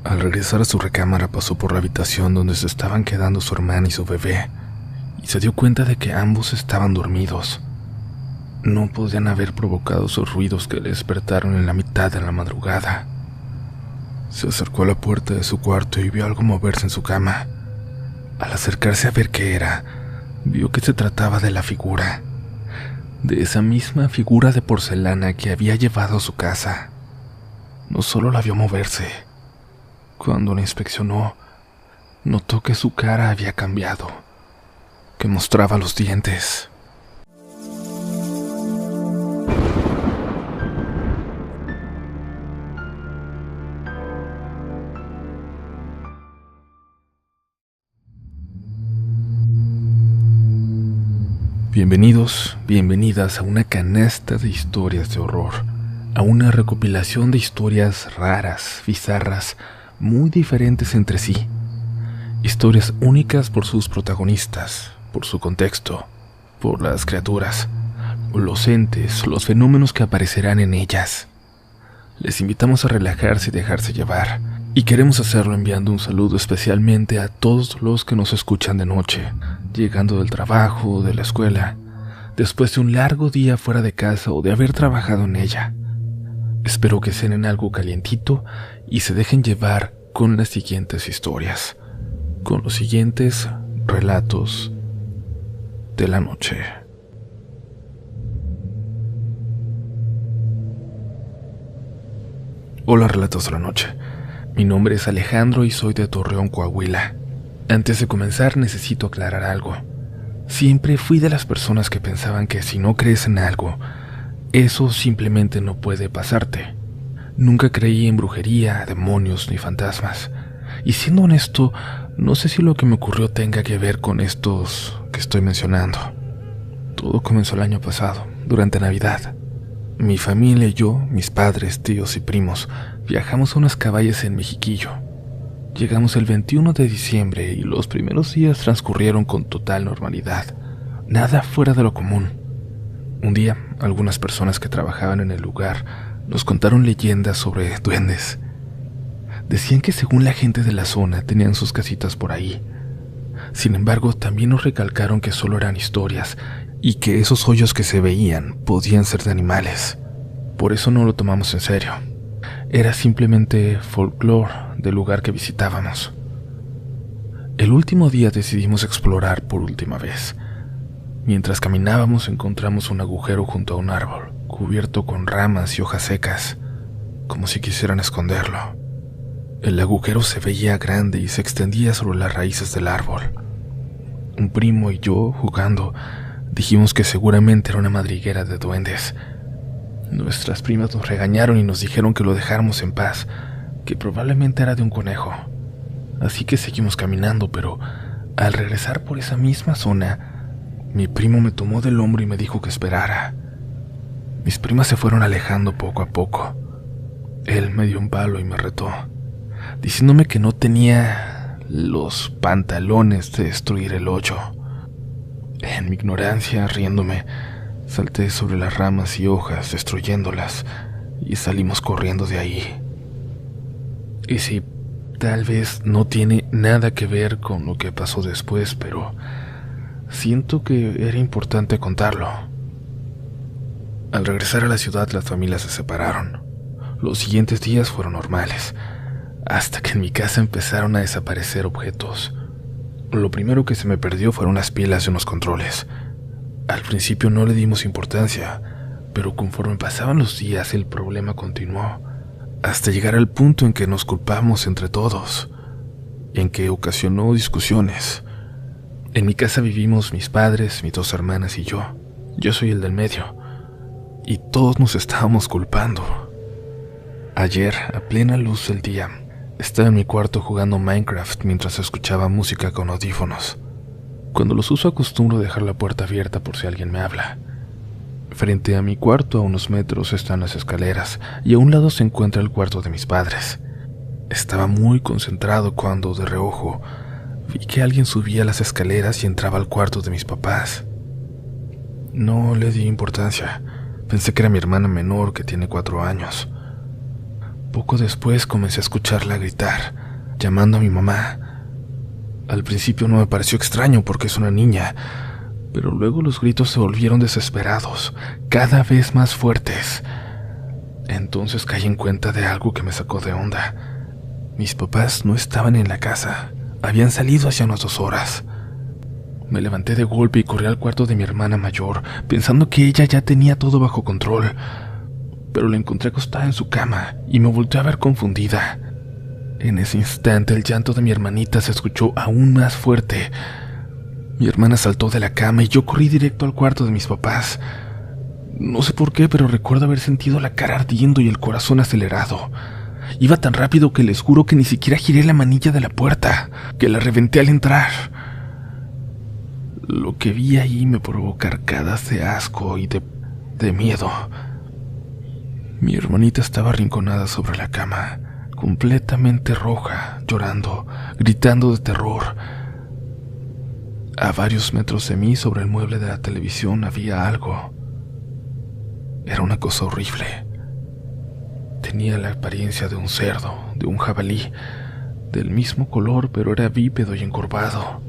Al regresar a su recámara pasó por la habitación donde se estaban quedando su hermana y su bebé, y se dio cuenta de que ambos estaban dormidos. No podían haber provocado esos ruidos que le despertaron en la mitad de la madrugada. Se acercó a la puerta de su cuarto y vio algo moverse en su cama. Al acercarse a ver qué era, vio que se trataba de la figura, de esa misma figura de porcelana que había llevado a su casa. No solo la vio moverse. Cuando la inspeccionó, notó que su cara había cambiado, que mostraba los dientes. Bienvenidos, bienvenidas a una canasta de historias de horror, a una recopilación de historias raras, bizarras, muy diferentes entre sí. Historias únicas por sus protagonistas, por su contexto, por las criaturas, los entes, los fenómenos que aparecerán en ellas. Les invitamos a relajarse y dejarse llevar, y queremos hacerlo enviando un saludo especialmente a todos los que nos escuchan de noche, llegando del trabajo o de la escuela, después de un largo día fuera de casa o de haber trabajado en ella. Espero que cenen algo calientito y se dejen llevar con las siguientes historias, con los siguientes relatos de la noche. Hola, relatos de la noche. Mi nombre es Alejandro y soy de Torreón, Coahuila. Antes de comenzar necesito aclarar algo. Siempre fui de las personas que pensaban que si no crees en algo, eso simplemente no puede pasarte. Nunca creí en brujería, demonios ni fantasmas. Y siendo honesto, no sé si lo que me ocurrió tenga que ver con estos que estoy mencionando. Todo comenzó el año pasado, durante Navidad. Mi familia y yo, mis padres, tíos y primos, viajamos a unas cabañas en Mexiquillo. Llegamos el 21 de diciembre y los primeros días transcurrieron con total normalidad. Nada fuera de lo común. Un día, algunas personas que trabajaban en el lugar nos contaron leyendas sobre duendes. Decían que según la gente de la zona tenían sus casitas por ahí. Sin embargo, también nos recalcaron que solo eran historias y que esos hoyos que se veían podían ser de animales. Por eso no lo tomamos en serio. Era simplemente folclore del lugar que visitábamos. El último día decidimos explorar por última vez. Mientras caminábamos encontramos un agujero junto a un árbol, cubierto con ramas y hojas secas, como si quisieran esconderlo. El agujero se veía grande y se extendía sobre las raíces del árbol. Un primo y yo, jugando, dijimos que seguramente era una madriguera de duendes. Nuestras primas nos regañaron y nos dijeron que lo dejáramos en paz, que probablemente era de un conejo. Así que seguimos caminando, pero al regresar por esa misma zona, mi primo me tomó del hombro y me dijo que esperara. Mis primas se fueron alejando poco a poco. Él me dio un palo y me retó, diciéndome que no tenía los pantalones de destruir el hoyo. En mi ignorancia, riéndome, salté sobre las ramas y hojas, destruyéndolas, y salimos corriendo de ahí. Y sí, tal vez no tiene nada que ver con lo que pasó después, pero siento que era importante contarlo. Al regresar a la ciudad, las familias se separaron. Los siguientes días fueron normales, hasta que en mi casa empezaron a desaparecer objetos. Lo primero que se me perdió fueron las pilas de unos controles. Al principio no le dimos importancia, pero conforme pasaban los días el problema continuó, hasta llegar al punto en que nos culpamos entre todos, en que ocasionó discusiones. En mi casa vivimos mis padres, mis dos hermanas y yo. Yo soy el del medio, y todos nos estábamos culpando. Ayer, a plena luz del día, estaba en mi cuarto jugando Minecraft mientras escuchaba música con audífonos. Cuando los uso acostumbro dejar la puerta abierta por si alguien me habla. Frente a mi cuarto a unos metros están las escaleras y a un lado se encuentra el cuarto de mis padres. Estaba muy concentrado cuando, de reojo, vi que alguien subía las escaleras y entraba al cuarto de mis papás. No le di importancia. Pensé que era mi hermana menor, que tiene 4 años. Poco después comencé a escucharla gritar, llamando a mi mamá. Al principio no me pareció extraño porque es una niña, pero luego los gritos se volvieron desesperados, cada vez más fuertes. Entonces caí en cuenta de algo que me sacó de onda. Mis papás no estaban en la casa, habían salido hace unas 2 horas. Me levanté de golpe y corrí al cuarto de mi hermana mayor, pensando que ella ya tenía todo bajo control, pero la encontré acostada en su cama y me volteé a ver confundida. En ese instante el llanto de mi hermanita se escuchó aún más fuerte. Mi hermana saltó de la cama y yo corrí directo al cuarto de mis papás. No sé por qué, pero recuerdo haber sentido la cara ardiendo y el corazón acelerado. Iba tan rápido que les juro que ni siquiera giré la manilla de la puerta, que la reventé al entrar. Lo que vi ahí me provocó arcadas de asco y de miedo. Mi hermanita estaba arrinconada sobre la cama, completamente roja, llorando, gritando de terror. A varios metros de mí, sobre el mueble de la televisión, había algo. Era una cosa horrible. Tenía la apariencia de un cerdo, de un jabalí, del mismo color, pero era bípedo y encorvado.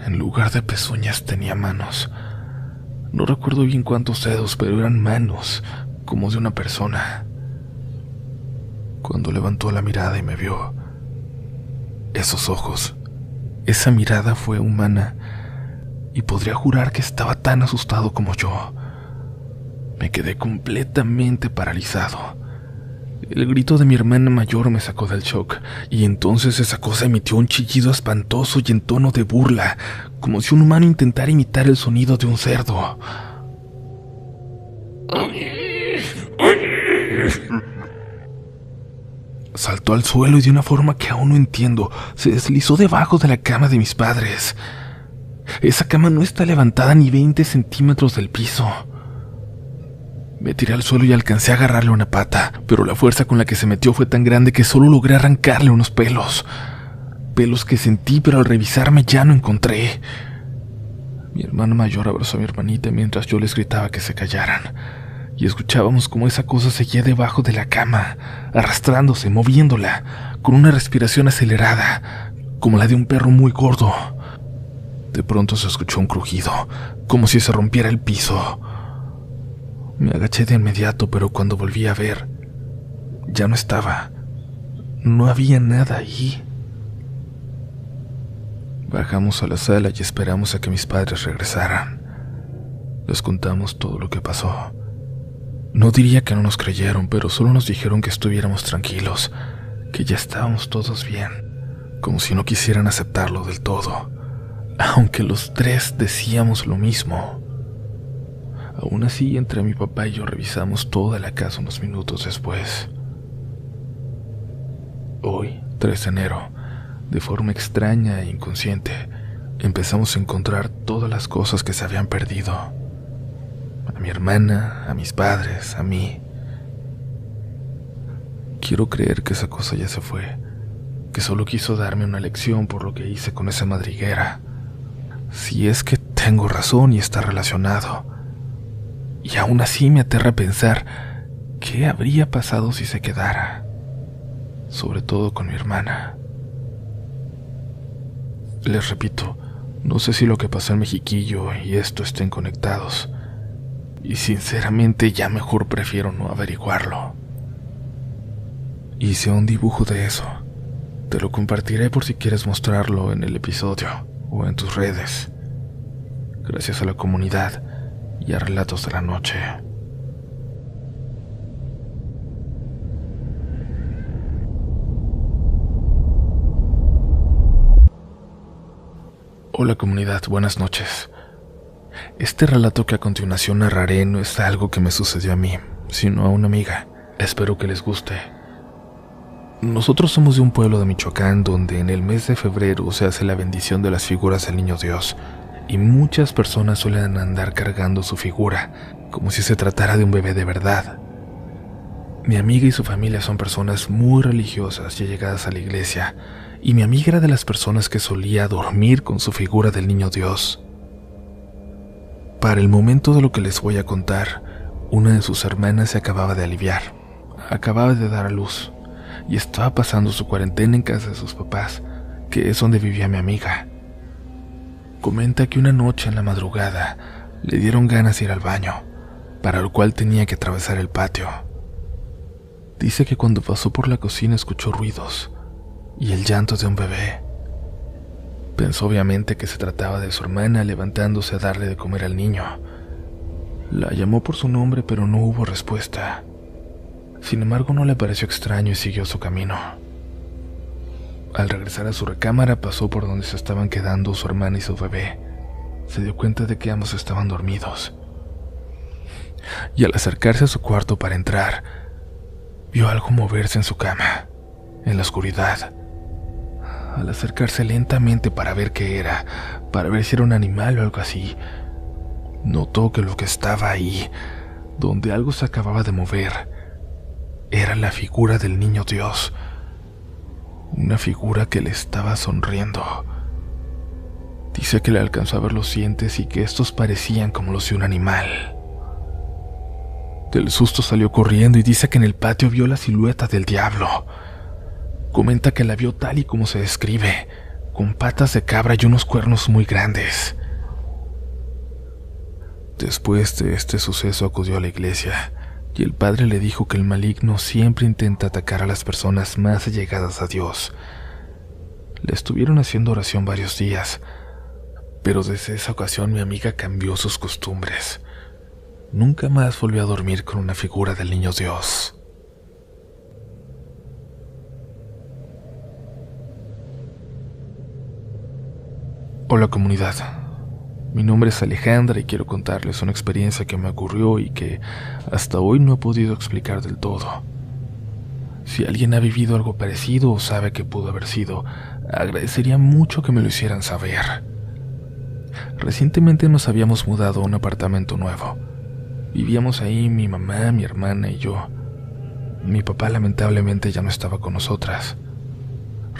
En lugar de pezuñas tenía manos. No recuerdo bien cuántos dedos, pero eran manos, como de una persona. Cuando levantó la mirada y me vio, esos ojos, esa mirada fue humana, y podría jurar que estaba tan asustado como yo. Me quedé completamente paralizado. El grito de mi hermana mayor me sacó del shock, y entonces esa cosa emitió un chillido espantoso y en tono de burla, como si un humano intentara imitar el sonido de un cerdo. Saltó al suelo y de una forma que aún no entiendo, se deslizó debajo de la cama de mis padres. Esa cama no está levantada ni 20 centímetros del piso. Me tiré al suelo y alcancé a agarrarle una pata, pero la fuerza con la que se metió fue tan grande que solo logré arrancarle unos pelos. Pelos que sentí, pero al revisarme ya no encontré. Mi hermano mayor abrazó a mi hermanita mientras yo les gritaba que se callaran, y escuchábamos cómo esa cosa seguía debajo de la cama, arrastrándose, moviéndola, con una respiración acelerada, como la de un perro muy gordo. De pronto se escuchó un crujido, como si se rompiera el piso. Me agaché de inmediato, pero cuando volví a ver, ya no estaba. No había nada ahí. Bajamos a la sala y esperamos a que mis padres regresaran. Les contamos todo lo que pasó. No diría que no nos creyeron, pero solo nos dijeron que estuviéramos tranquilos, que ya estábamos todos bien, como si no quisieran aceptarlo del todo, aunque los 3 decíamos lo mismo. Aún así, entre mi papá y yo revisamos toda la casa unos minutos después. Hoy, 3 de enero, de forma extraña e inconsciente, empezamos a encontrar todas las cosas que se habían perdido. A mi hermana, a mis padres, a mí. Quiero creer que esa cosa ya se fue, que solo quiso darme una lección por lo que hice con esa madriguera. Si es que tengo razón y está relacionado. Y aún así me aterra pensar qué habría pasado si se quedara, sobre todo con mi hermana. Les repito, no sé si lo que pasó en Mexiquillo y esto estén conectados, y sinceramente ya mejor prefiero no averiguarlo. Hice un dibujo de eso. Te lo compartiré por si quieres mostrarlo en el episodio o en tus redes. Gracias a la comunidad y a Relatos de la Noche. Hola comunidad, buenas noches. Este relato que a continuación narraré no es algo que me sucedió a mí, sino a una amiga. Espero que les guste. Nosotros somos de un pueblo de Michoacán donde en el mes de febrero se hace la bendición de las figuras del Niño Dios, y muchas personas suelen andar cargando su figura, como si se tratara de un bebé de verdad. Mi amiga y su familia son personas muy religiosas y allegadas a la iglesia, y mi amiga era de las personas que solía dormir con su figura del Niño Dios. Para el momento de lo que les voy a contar, una de sus hermanas se acababa de aliviar. acababa de dar a luz y estaba pasando su cuarentena en casa de sus papás, que es donde vivía mi amiga. Comenta que una noche en la madrugada le dieron ganas de ir al baño, para lo cual tenía que atravesar el patio. Dice que cuando pasó por la cocina escuchó ruidos y el llanto de un bebé. Pensó obviamente que se trataba de su hermana levantándose a darle de comer al niño. La llamó por su nombre, pero no hubo respuesta. Sin embargo, no le pareció extraño y siguió su camino. Al regresar a su recámara, pasó por donde se estaban quedando su hermana y su bebé. Se dio cuenta de que ambos estaban dormidos. Y al acercarse a su cuarto para entrar, vio algo moverse en su cama, en la oscuridad. Al acercarse lentamente para ver qué era, para ver si era un animal o algo así, notó que lo que estaba ahí, donde algo se acababa de mover, era la figura del niño Dios. Una figura que le estaba sonriendo. Dice que le alcanzó a ver los dientes y que estos parecían como los de un animal. Del susto salió corriendo y dice que en el patio vio la silueta del diablo. Comenta que la vio tal y como se describe, con patas de cabra y unos cuernos muy grandes. Después de este suceso acudió a la iglesia y el padre le dijo que el maligno siempre intenta atacar a las personas más allegadas a Dios. Le estuvieron haciendo oración varios días, pero desde esa ocasión mi amiga cambió sus costumbres. Nunca más volvió a dormir con una figura del niño Dios. Hola comunidad, mi nombre es Alejandra y quiero contarles una experiencia que me ocurrió y que hasta hoy no he podido explicar del todo. Si alguien ha vivido algo parecido o sabe qué pudo haber sido, agradecería mucho que me lo hicieran saber. Recientemente nos habíamos mudado a un apartamento nuevo. Vivíamos ahí mi mamá, mi hermana y yo. Mi papá lamentablemente ya no estaba con nosotras.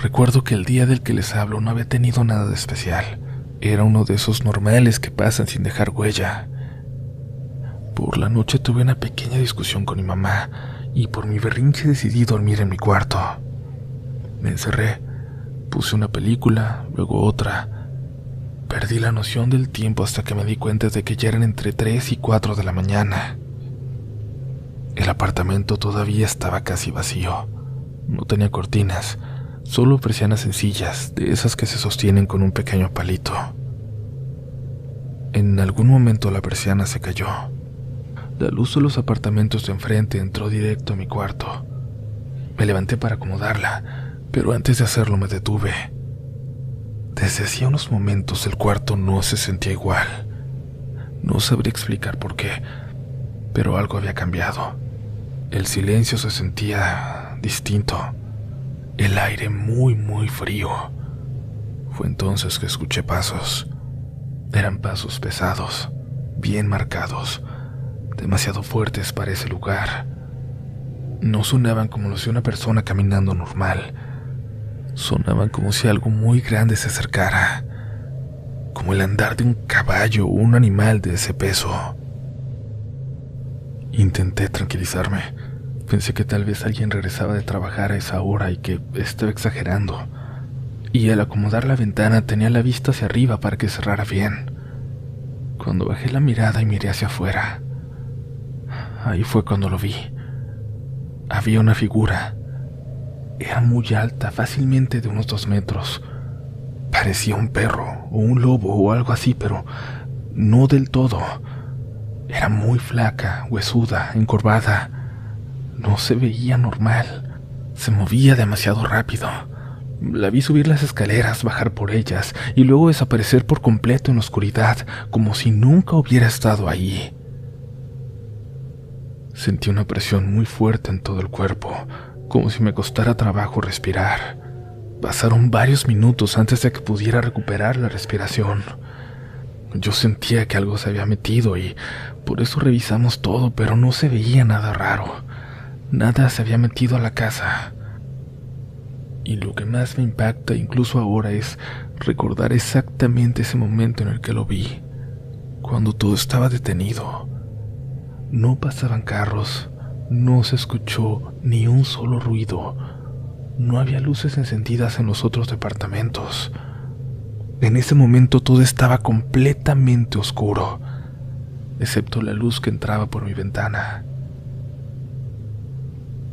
Recuerdo que el día del que les hablo no había tenido nada de especial. Era uno de esos normales que pasan sin dejar huella. Por la noche tuve una pequeña discusión con mi mamá y por mi berrinche decidí dormir en mi cuarto. Me encerré, puse una película, luego otra. Perdí la noción del tiempo hasta que me di cuenta de que ya eran entre 3 y 4 de la mañana. El apartamento todavía estaba casi vacío. No tenía cortinas, solo persianas sencillas, de esas que se sostienen con un pequeño palito. En algún momento la persiana se cayó. La luz de los apartamentos de enfrente entró directo a mi cuarto. Me levanté para acomodarla, pero antes de hacerlo me detuve. Desde hacía unos momentos el cuarto no se sentía igual. No sabría explicar por qué, pero algo había cambiado. El silencio se sentía distinto. El aire muy frío. Fue entonces que escuché pasos. Eran pasos pesados, bien marcados, demasiado fuertes para ese lugar. No sonaban como los de una persona caminando normal. Sonaban como si algo muy grande se acercara, como el andar de un caballo o un animal de ese peso. Intenté tranquilizarme. Pensé que tal vez alguien regresaba de trabajar a esa hora y que estaba exagerando. Y al acomodar la ventana tenía la vista hacia arriba para que cerrara bien. Cuando bajé la mirada y miré hacia afuera, ahí fue cuando lo vi. Había una figura. Era muy alta, fácilmente de unos 2 metros. Parecía un perro o un lobo o algo así, pero no del todo. Era muy flaca, huesuda, encorvada. No se veía normal. Se movía demasiado rápido. La vi subir las escaleras, bajar por ellas y luego desaparecer por completo en la oscuridad, como si nunca hubiera estado ahí. Sentí una presión muy fuerte en todo el cuerpo, como si me costara trabajo respirar. Pasaron varios minutos antes de que pudiera recuperar la respiración. Yo sentía que algo se había metido y por eso revisamos todo, pero no se veía nada raro. Nada se había metido a la casa. Y lo que más me impacta incluso ahora es recordar exactamente ese momento en el que lo vi, cuando todo estaba detenido. No pasaban carros, No se escuchó ni un solo ruido. No había luces encendidas en los otros departamentos. En ese momento todo estaba completamente oscuro, excepto la luz que entraba por mi ventana.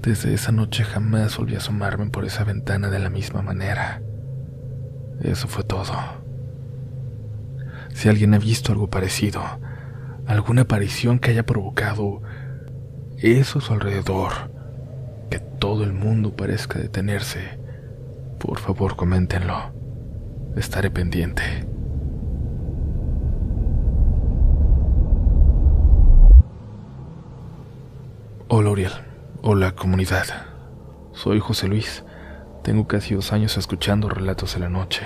Desde esa noche jamás volví a asomarme por esa ventana de la misma manera. Eso fue todo. Si alguien ha visto algo parecido, alguna aparición que haya provocado eso a su alrededor, que todo el mundo parezca detenerse, por favor coméntenlo. Estaré pendiente. Hola Uriel, hola comunidad. Soy José Luis. Tengo casi 2 años escuchando relatos de la noche.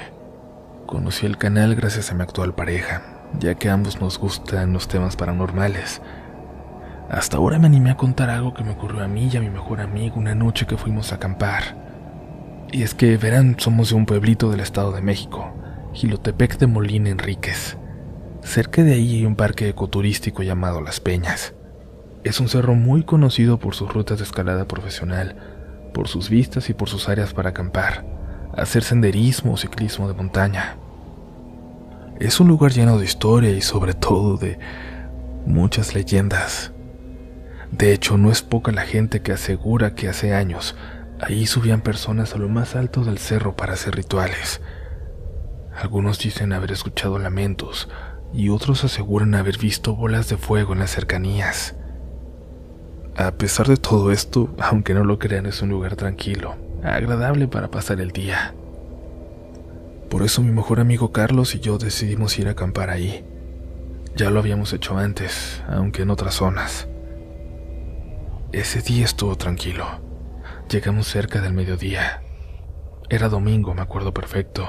Conocí el canal gracias a mi actual pareja, ya que a ambos nos gustan los temas paranormales. Hasta ahora me animé a contar algo que me ocurrió a mí y a mi mejor amigo una noche que fuimos a acampar. Y es que, verán, somos de un pueblito del Estado de México, Jilotepec de Molina Enríquez. Cerca de ahí hay un parque ecoturístico llamado Las Peñas. Es un cerro muy conocido por sus rutas de escalada profesional, por sus vistas y por sus áreas para acampar, hacer senderismo o ciclismo de montaña. Es un lugar lleno de historia y sobre todo de muchas leyendas. De hecho, no es poca la gente que asegura que hace años ahí subían personas a lo más alto del cerro para hacer rituales. Algunos dicen haber escuchado lamentos y otros aseguran haber visto bolas de fuego en las cercanías. A pesar de todo esto, aunque no lo crean, es un lugar tranquilo, agradable para pasar el día. Por eso mi mejor amigo Carlos y yo decidimos ir a acampar ahí. Ya lo habíamos hecho antes, aunque en otras zonas. Ese día estuvo tranquilo. Llegamos cerca del mediodía. Era domingo, me acuerdo perfecto.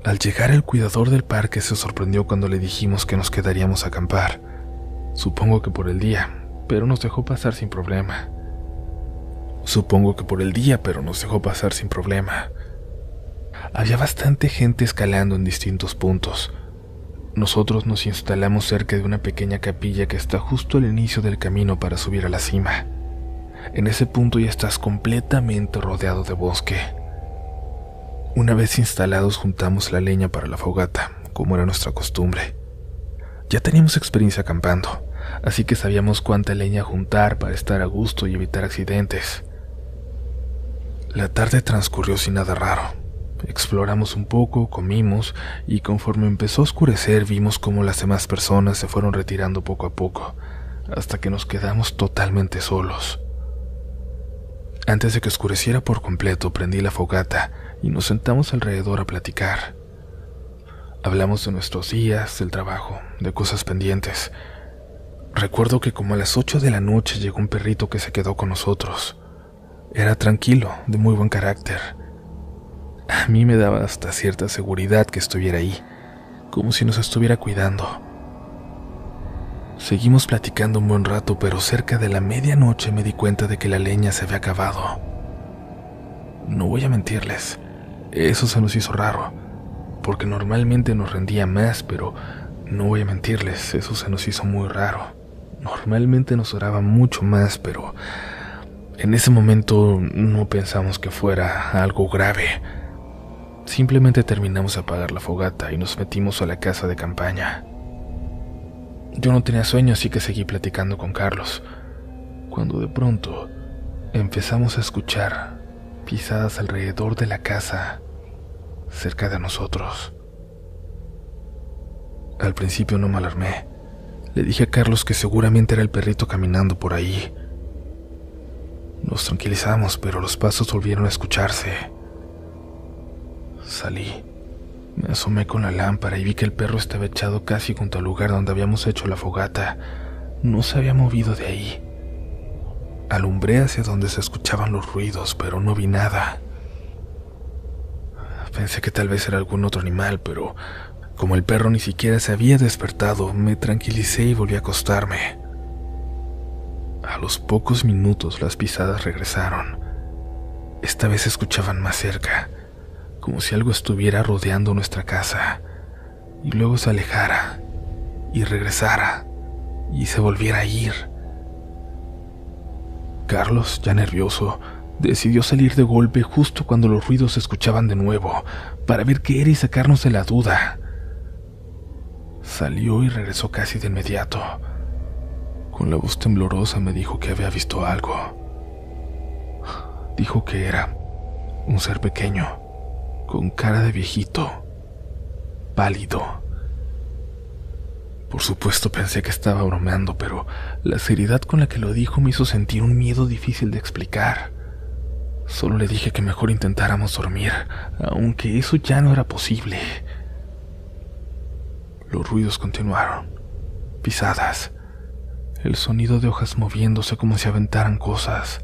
Al llegar, el cuidador del parque se sorprendió cuando le dijimos que nos quedaríamos a acampar. Supongo que por el día, pero nos dejó pasar sin problema. Había bastante gente escalando en distintos puntos. Nosotros nos instalamos cerca de una pequeña capilla que está justo al inicio del camino para subir a la cima. En ese punto ya estás completamente rodeado de bosque. Una vez instalados, juntamos la leña para la fogata, como era nuestra costumbre. Ya teníamos experiencia acampando, así que sabíamos cuánta leña juntar para estar a gusto y evitar accidentes. La tarde transcurrió sin nada raro. Exploramos un poco, comimos, y conforme empezó a oscurecer vimos cómo las demás personas se fueron retirando poco a poco, hasta que nos quedamos totalmente solos. Antes de que oscureciera por completo, prendí la fogata y nos sentamos alrededor a platicar. Hablamos de nuestros días, del trabajo, de cosas pendientes. Recuerdo que como a las 8 de la noche llegó un perrito que se quedó con nosotros. Era tranquilo, de muy buen carácter. A mí me daba hasta cierta seguridad que estuviera ahí, como si nos estuviera cuidando. Seguimos platicando un buen rato, pero cerca de la medianoche me di cuenta de que la leña se había acabado. No voy a mentirles, eso se nos hizo raro, porque normalmente nos rendía más, pero no voy a mentirles, eso se nos hizo muy raro. Normalmente nos duraba mucho más, pero en ese momento no pensamos que fuera algo grave. Simplemente terminamos de apagar la fogata y nos metimos a la casa de campaña. Yo no tenía sueño, así que seguí platicando con Carlos, cuando de pronto empezamos a escuchar pisadas alrededor de la casa, cerca de nosotros. Al principio no me alarmé. Le dije a Carlos que seguramente era el perrito caminando por ahí. Nos tranquilizamos, pero los pasos volvieron a escucharse. Salí, me asomé con la lámpara y vi que el perro estaba echado casi junto al lugar donde habíamos hecho la fogata. No se había movido de ahí. Alumbré hacia donde se escuchaban los ruidos, pero no vi nada. Pensé que tal vez era algún otro animal, pero como el perro ni siquiera se había despertado, me tranquilicé y volví a acostarme. A los pocos minutos las pisadas regresaron. Esta vez se escuchaban más cerca, como si algo estuviera rodeando nuestra casa, y luego se alejara, y regresara, y se volviera a ir. Carlos, ya nervioso, decidió salir de golpe justo cuando los ruidos se escuchaban de nuevo, para ver qué era y sacarnos de la duda. Salió y regresó casi de inmediato. Con la voz temblorosa me dijo que había visto algo. Dijo que era un ser pequeño, con cara de viejito, pálido. Por supuesto pensé que estaba bromeando, pero la seriedad con la que lo dijo me hizo sentir un miedo difícil de explicar. Solo le dije que mejor intentáramos dormir, aunque eso ya no era posible. Los ruidos continuaron. Pisadas. El sonido de hojas moviéndose como si aventaran cosas.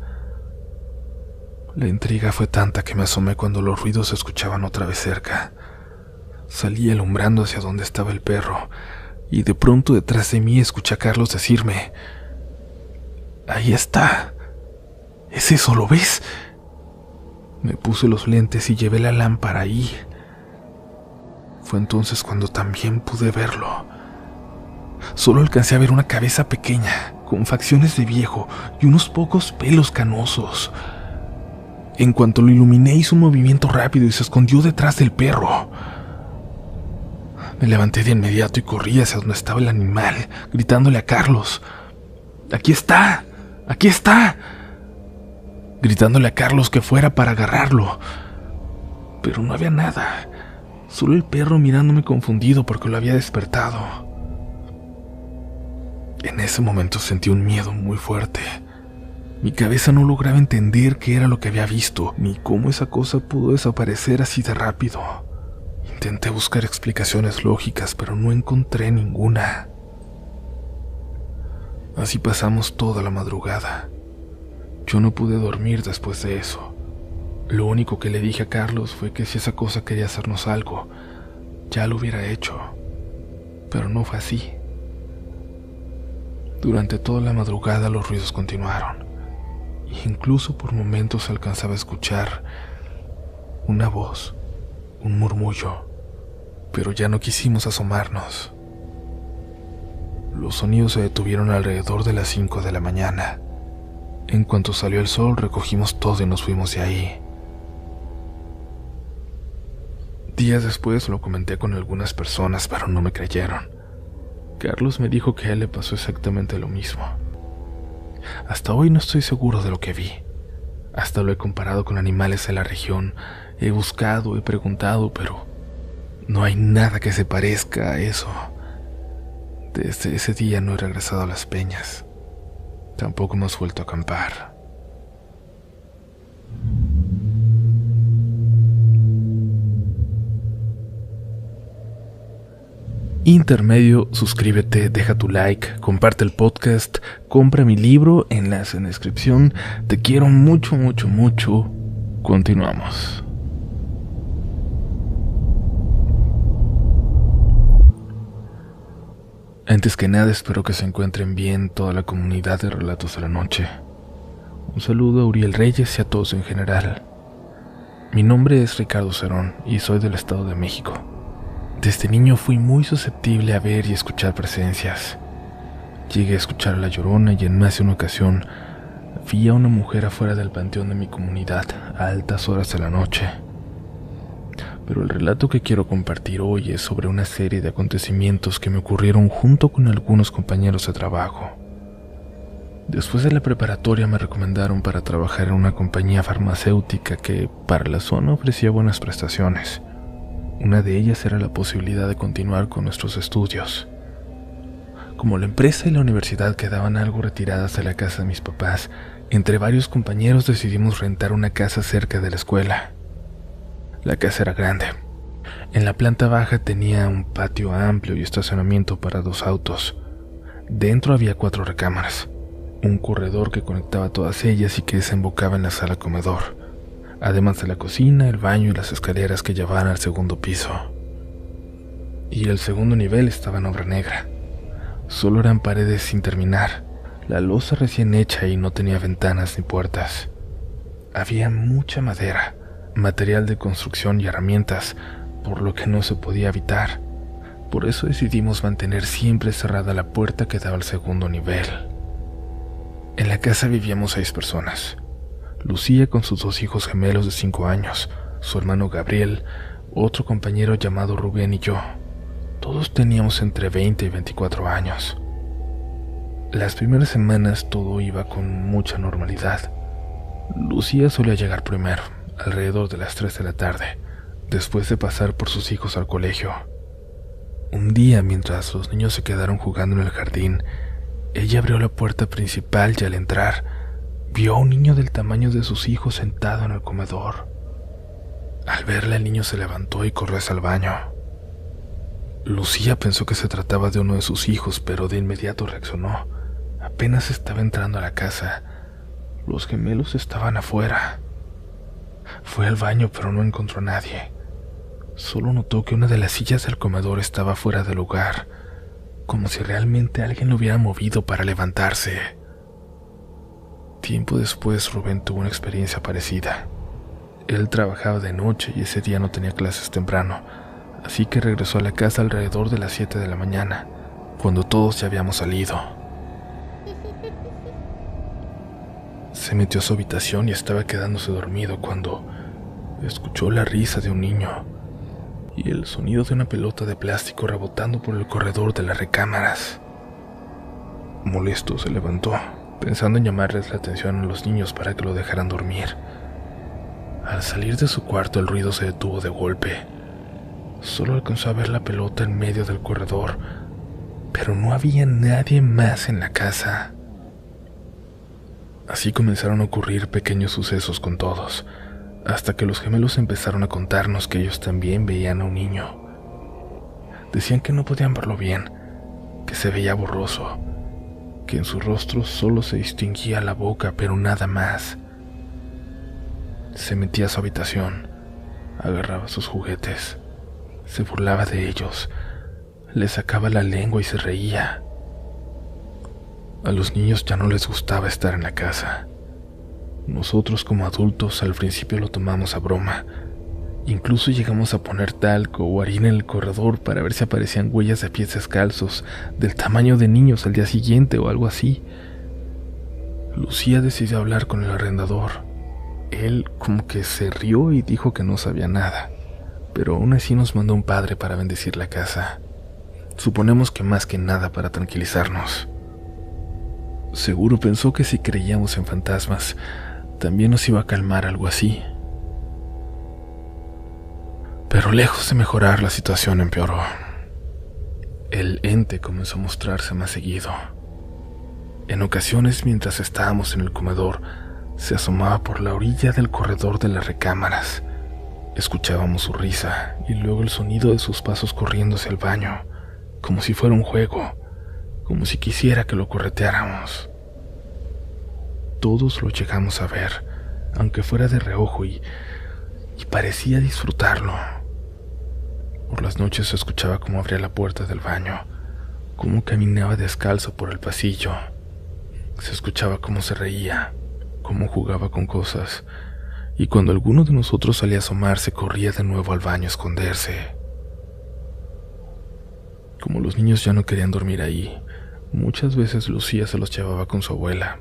La intriga fue tanta que me asomé cuando los ruidos se escuchaban otra vez cerca. Salí alumbrando hacia donde estaba el perro, y de pronto detrás de mí escuché a Carlos decirme: «Ahí está. ¿Es eso, lo ves?». Me puse los lentes y llevé la lámpara ahí. Fue entonces cuando también pude verlo. Solo alcancé a ver una cabeza pequeña, con facciones de viejo y unos pocos pelos canosos. En cuanto lo iluminé, hizo un movimiento rápido y se escondió detrás del perro. Me levanté de inmediato y corrí hacia donde estaba el animal, gritándole a Carlos: «¡Aquí está! ¡Aquí está!», gritándole a Carlos que fuera para agarrarlo. Pero no había nada, solo el perro mirándome confundido porque lo había despertado. En ese momento sentí un miedo muy fuerte. Mi cabeza no lograba entender qué era lo que había visto, ni cómo esa cosa pudo desaparecer así de rápido. Intenté buscar explicaciones lógicas, pero no encontré ninguna. Así pasamos toda la madrugada. Yo no pude dormir después de eso. Lo único que le dije a Carlos fue que si esa cosa quería hacernos algo, ya lo hubiera hecho. Pero no fue así. Durante toda la madrugada los ruidos continuaron. Incluso por momentos se alcanzaba a escuchar una voz, un murmullo, pero ya no quisimos asomarnos. Los sonidos se detuvieron alrededor de las 5 de la mañana. En cuanto salió el sol, recogimos todo y nos fuimos de ahí. Días después lo comenté con algunas personas, pero no me creyeron. Carlos me dijo que a él le pasó exactamente lo mismo. Hasta hoy no estoy seguro de lo que vi. Hasta lo he comparado con animales de la región. He buscado, he preguntado, pero no hay nada que se parezca a eso. Desde ese día no he regresado a las peñas. Tampoco hemos vuelto a acampar. Intermedio, suscríbete, deja tu like, comparte el podcast, compra mi libro, enlace en la descripción. Te quiero mucho, mucho, mucho. Continuamos. Antes que nada, espero que se encuentren bien toda la comunidad de Relatos de la Noche. Un saludo a Uriel Reyes y a todos en general. Mi nombre es Ricardo Cerón y soy del Estado de México. Desde niño fui muy susceptible a ver y escuchar presencias. Llegué a escuchar a La Llorona y en más de una ocasión vi a una mujer afuera del panteón de mi comunidad a altas horas de la noche. Pero el relato que quiero compartir hoy es sobre una serie de acontecimientos que me ocurrieron junto con algunos compañeros de trabajo. Después de la preparatoria me recomendaron para trabajar en una compañía farmacéutica que para la zona ofrecía buenas prestaciones. Una de ellas era la posibilidad de continuar con nuestros estudios. Como la empresa y la universidad quedaban algo retiradas de la casa de mis papás, entre varios compañeros decidimos rentar una casa cerca de la escuela. La casa era grande. En la planta baja tenía un patio amplio y estacionamiento para 2 autos. Dentro había 4 recámaras, un corredor que conectaba todas ellas y que desembocaba en la sala comedor, además de la cocina, el baño y las escaleras que llevaban al segundo piso. Y el segundo nivel estaba en obra negra. Solo eran paredes sin terminar, la losa recién hecha y no tenía ventanas ni puertas. Había mucha madera, material de construcción y herramientas, por lo que no se podía habitar. Por eso decidimos mantener siempre cerrada la puerta que daba al segundo nivel. En la casa vivíamos 6 personas. Lucía con sus 2 hijos gemelos de 5 años, su hermano Gabriel, otro compañero llamado Rubén y yo. Todos teníamos entre 20 y 24 años. Las primeras semanas todo iba con mucha normalidad. Lucía solía llegar primero, alrededor de las 3 de la tarde, después de pasar por sus hijos al colegio. Un día, mientras los niños se quedaron jugando en el jardín, ella abrió la puerta principal y al entrar, vio a un niño del tamaño de sus hijos sentado en el comedor. Al verla, el niño se levantó y corrió hacia el baño. Lucía pensó que se trataba de uno de sus hijos, pero de inmediato reaccionó. Apenas estaba entrando a la casa, los gemelos estaban afuera. Fue al baño, pero no encontró a nadie. Solo notó que una de las sillas del comedor estaba fuera del lugar, como si realmente alguien lo hubiera movido para levantarse. Tiempo después, Rubén tuvo una experiencia parecida. Él trabajaba de noche y ese día no tenía clases temprano, así que regresó a la casa alrededor de las 7 de la mañana, cuando todos ya habíamos salido. Se metió a su habitación y estaba quedándose dormido cuando escuchó la risa de un niño y el sonido de una pelota de plástico rebotando por el corredor de las recámaras. Molesto, se levantó, pensando en llamarles la atención a los niños para que lo dejaran dormir. Al salir de su cuarto, el ruido se detuvo de golpe. Solo alcanzó a ver la pelota en medio del corredor, pero no había nadie más en la casa. Así comenzaron a ocurrir pequeños sucesos con todos, hasta que los gemelos empezaron a contarnos que ellos también veían a un niño. Decían que no podían verlo bien, que se veía borroso, que en su rostro solo se distinguía la boca, pero nada más. Se metía a su habitación, agarraba sus juguetes, se burlaba de ellos, les sacaba la lengua y se reía. A los niños ya no les gustaba estar en la casa. Nosotros como adultos al principio lo tomamos a broma. Incluso llegamos a poner talco o harina en el corredor para ver si aparecían huellas de pies descalzos del tamaño de niños al día siguiente o algo así. Lucía decidió hablar con el arrendador. Él como que se rió y dijo que no sabía nada, pero aún así nos mandó un padre para bendecir la casa. Suponemos que más que nada para tranquilizarnos. Seguro pensó que si creíamos en fantasmas, también nos iba a calmar algo así. Pero lejos de mejorar, la situación empeoró. El ente comenzó a mostrarse más seguido. En ocasiones, mientras estábamos en el comedor, se asomaba por la orilla del corredor de las recámaras. Escuchábamos su risa y luego el sonido de sus pasos corriendo hacia el baño, como si fuera un juego, como si quisiera que lo correteáramos. Todos lo llegamos a ver, aunque fuera de reojo, y parecía disfrutarlo. Por las noches se escuchaba cómo abría la puerta del baño, cómo caminaba descalzo por el pasillo. Se escuchaba cómo se reía, cómo jugaba con cosas, y cuando alguno de nosotros salía a asomarse, corría de nuevo al baño a esconderse. Como los niños ya no querían dormir ahí, muchas veces Lucía se los llevaba con su abuela,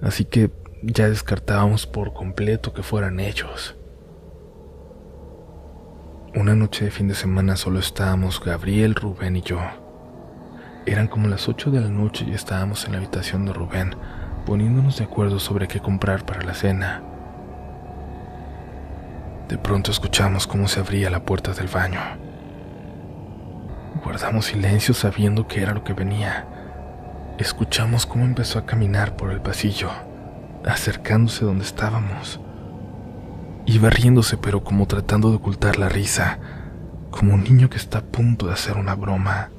así que ya descartábamos por completo que fueran ellos. Una noche de fin de semana solo estábamos Gabriel, Rubén y yo. Eran como las 8 de la noche y estábamos en la habitación de Rubén, poniéndonos de acuerdo sobre qué comprar para la cena. De pronto escuchamos cómo se abría la puerta del baño. Guardamos silencio sabiendo que era lo que venía. Escuchamos cómo empezó a caminar por el pasillo, acercándose donde estábamos. Iba riéndose, pero como tratando de ocultar la risa, como un niño que está a punto de hacer una broma.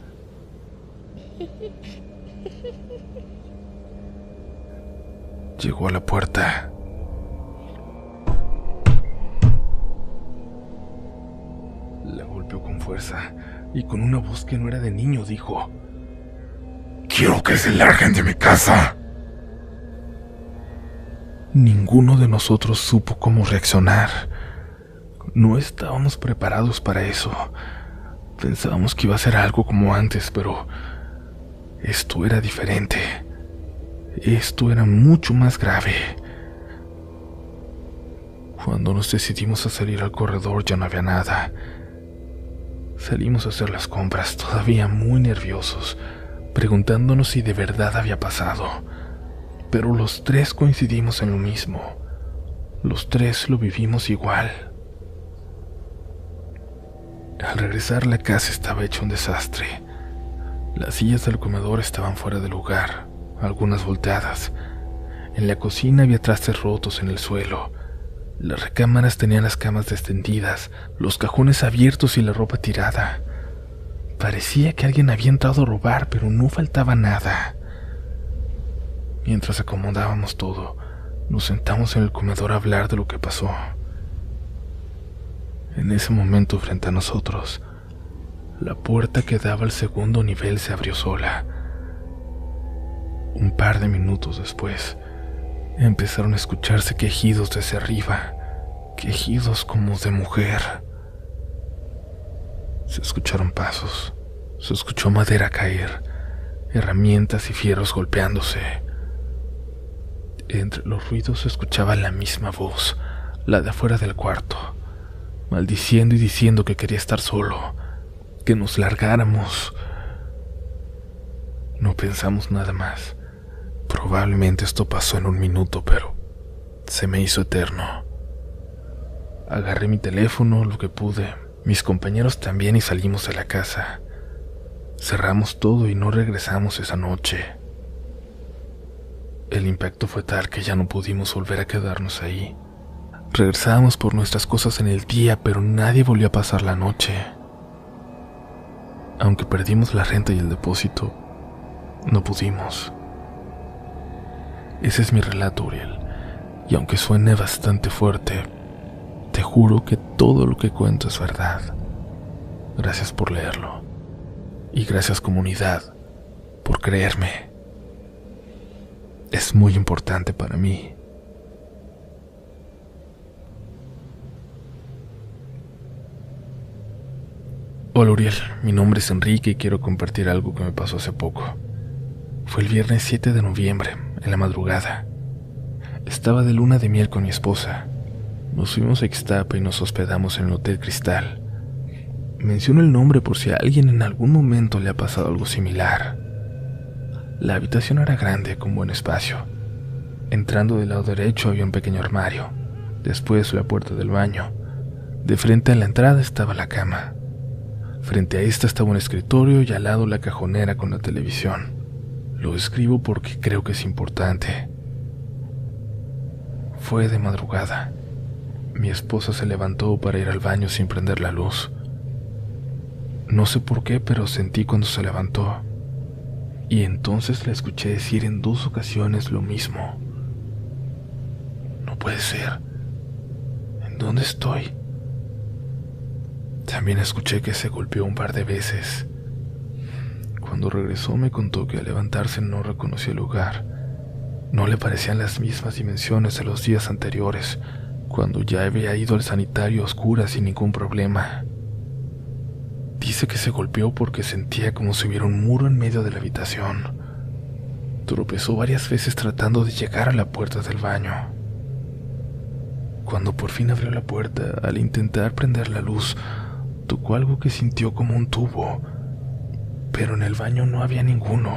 Llegó a la puerta. La golpeó con fuerza y con una voz que no era de niño dijo: «¡Quiero que se larguen de mi casa!». Ninguno de nosotros supo cómo reaccionar. No estábamos preparados para eso. Pensábamos que iba a ser algo como antes, pero esto era diferente. Esto era mucho más grave. Cuando nos decidimos a salir al corredor ya no había nada. Salimos a hacer las compras, todavía muy nerviosos, preguntándonos si de verdad había pasado. Pero los tres coincidimos en lo mismo. Los tres lo vivimos igual. Al regresar, la casa estaba hecha un desastre. Las sillas del comedor estaban fuera de lugar, algunas volteadas. En la cocina había trastes rotos en el suelo. Las recámaras tenían las camas descendidas, los cajones abiertos y la ropa tirada. Parecía que alguien había entrado a robar, pero no faltaba nada. Mientras acomodábamos todo, nos sentamos en el comedor a hablar de lo que pasó. En ese momento, frente a nosotros, la puerta que daba al segundo nivel se abrió sola. Un par de minutos después, empezaron a escucharse quejidos desde arriba, quejidos como de mujer. Se escucharon pasos, se escuchó madera caer, herramientas y fierros golpeándose. Entre los ruidos se escuchaba la misma voz, la de afuera del cuarto, maldiciendo y diciendo que quería estar solo, que nos largáramos. No pensamos nada más. Probablemente esto pasó en un minuto, pero se me hizo eterno. Agarré mi teléfono, lo que pude, mis compañeros también, y salimos de la casa. Cerramos todo y no regresamos esa noche. El impacto fue tal que ya no pudimos volver a quedarnos ahí. Regresábamos por nuestras cosas en el día, pero nadie volvió a pasar la noche. Aunque perdimos la renta y el depósito, no pudimos. Ese es mi relato, Uriel, y aunque suene bastante fuerte, te juro que todo lo que cuento es verdad. Gracias por leerlo. Y gracias, comunidad, por creerme. Es muy importante para mí. Hola, Uriel, mi nombre es Enrique y quiero compartir algo que me pasó hace poco. Fue el viernes 7 de noviembre, en la madrugada. Estaba de luna de miel con mi esposa. Nos fuimos a Ixtapa y nos hospedamos en el Hotel Cristal. Menciono el nombre por si a alguien en algún momento le ha pasado algo similar. La habitación era grande, con buen espacio. Entrando del lado derecho había un pequeño armario, después la puerta del baño. De frente a la entrada estaba la cama. Frente a esta estaba un escritorio y al lado la cajonera con la televisión. Lo escribo porque creo que es importante. Fue de madrugada. Mi esposa se levantó para ir al baño sin prender la luz. No sé por qué, pero sentí cuando se levantó. Y entonces la escuché decir en 2 ocasiones lo mismo. No puede ser. ¿En dónde estoy? También escuché que se golpeó un par de veces. Cuando regresó me contó que al levantarse no reconoció el lugar. No le parecían las mismas dimensiones de los días anteriores, cuando ya había ido al sanitario a oscuras sin ningún problema. Dice que se golpeó porque sentía como si hubiera un muro en medio de la habitación. Tropezó varias veces tratando de llegar a la puerta del baño. Cuando por fin abrió la puerta, al intentar prender la luz, tocó algo que sintió como un tubo, pero en el baño no había ninguno.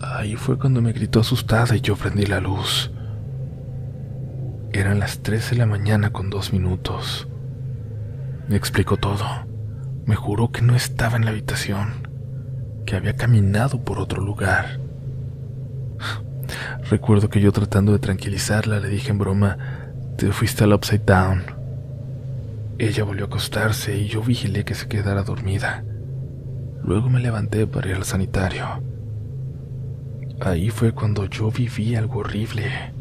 Ahí fue cuando me gritó asustada y yo prendí la luz. Eran las 3 de la mañana con 2 minutos. Me explicó todo. Me juró que no estaba en la habitación, que había caminado por otro lugar. Recuerdo que yo, tratando de tranquilizarla, le dije en broma: "Te fuiste al Upside Down". Ella volvió a acostarse y yo vigilé que se quedara dormida. Luego me levanté para ir al sanitario. Ahí fue cuando yo viví algo horrible.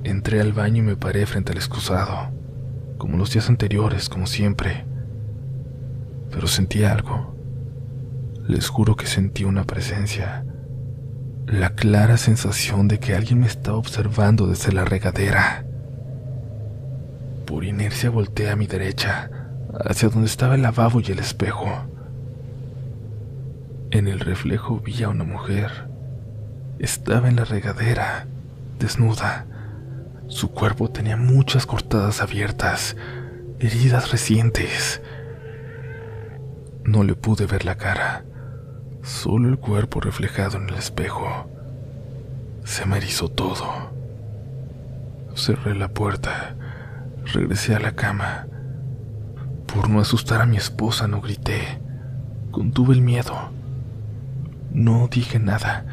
Entré al baño y me paré frente al excusado, como los días anteriores, como siempre. Pero sentí algo. Les juro que sentí una presencia. La clara sensación de que alguien me estaba observando desde la regadera. Por inercia volteé a mi derecha, hacia donde estaba el lavabo y el espejo. En el reflejo vi a una mujer. Estaba en la regadera, desnuda. Su cuerpo tenía muchas cortadas abiertas, heridas recientes. No le pude ver la cara, solo el cuerpo reflejado en el espejo. Se me erizó todo. Cerré la puerta, regresé a la cama. Por no asustar a mi esposa no grité, contuve el miedo. No dije nada,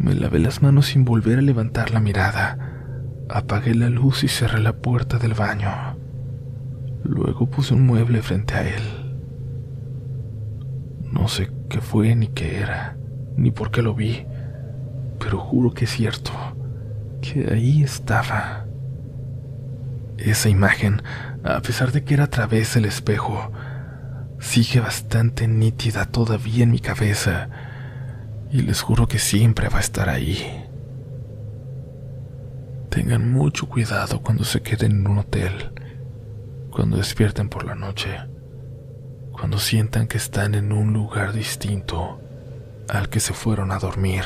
me lavé las manos sin volver a levantar la mirada. Apagué la luz y cerré la puerta del baño. Luego puse un mueble frente a él. No sé qué fue ni qué era, ni por qué lo vi, pero juro que es cierto, que ahí estaba. Esa imagen, a pesar de que era a través del espejo, sigue bastante nítida todavía en mi cabeza, y les juro que siempre va a estar ahí. Tengan mucho cuidado cuando se queden en un hotel, cuando despierten por la noche, cuando sientan que están en un lugar distinto al que se fueron a dormir.